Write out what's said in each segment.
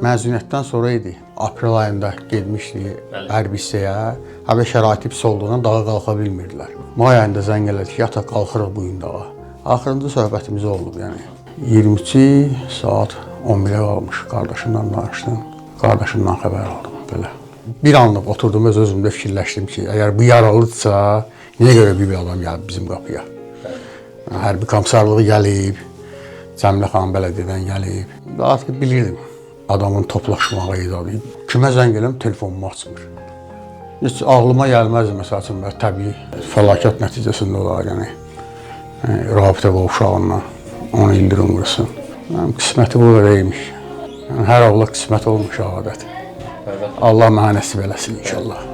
məzuniyyətdən sonra idi. Aprel ayında getmişdi hərbi hissəyə. Hələ şərait pis olduğundan dağa qalxa bilmirdilər. May ayında zəng elədik ki, ata qalxırıq bu gün dağa. Axırıncı söhbətimiz olub, yəni. 22 saat 11-ə qalmış qardaşımla danışdım. Qardaşımdan xəbər aldım, belə. Bir anlıq oturdum, öz-özümdə fikirləşdim ki, əgər bu yaralıdırsa, niyə görə bir adam gəlib bizim qapıya? Hərbi komissarlığı gəlib, Cəmilə xanım bələdiyyədən gəlib. Artıq bilirdim, adamın toplaşmağı idadı. Kimə zəng eləm, telefonumu açmır. Heç ağlıma gəlməzdi, məsəl üçün, təbii fəlakət nəticəsində olar, yəni. Rabitə qovşağından 10 ildirim qırsın. Qisməti bu verəymiş. Hər avlad qismət olmuş adət. Allah mənə nəsib eləsin inşallah.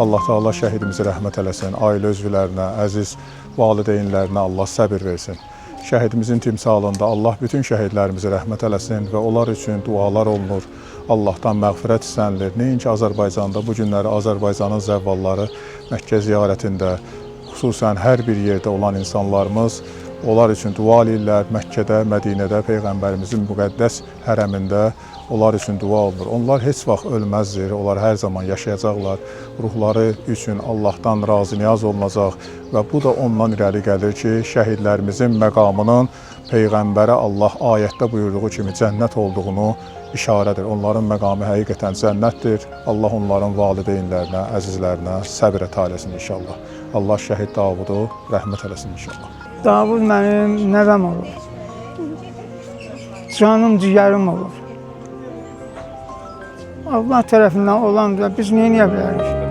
Allah Teala şəhidimizi rəhmət eləsin, ailə üzvlərinə, əziz valideynlərinə Allah səbir versin. Şəhidimizin timsalında Allah bütün şəhidlərimizi rəhmət eləsin və onlar üçün dualar olunur, Allahdan məğfirət istənilir. Nəinki Azərbaycanda, bu günləri Azərbaycanın zəvvalları Məkkə ziyarətində, xüsusən hər bir yerdə olan insanlarımız onlar üçün dua edirlər. Məkkədə, Mədinədə, Peyğəmbərimizin müqəddəs hərəmində onlar üçün dua olunur. Onlar heç vaxt ölməzdir, onlar hər zaman yaşayacaqlar. Ruhları üçün Allahdan razı niyaz olunacaq və bu da ondan irəli gəlir ki, şəhidlərimizin məqamının Peyğəmbərə Allah ayətdə buyurduğu kimi cənnət olduğunu işarədir. Onların məqamı həqiqətən cənnətdir. Allah onların valideynlərinə, əzizlərinə səbir etələsin inşallah. Allah şəhid Davudu rəhmət eləsin inşallah. Davud mənim nəvəm olur. Canım, ciyərim olur. Allah tərəfindən olan da biz nə edə bilərik?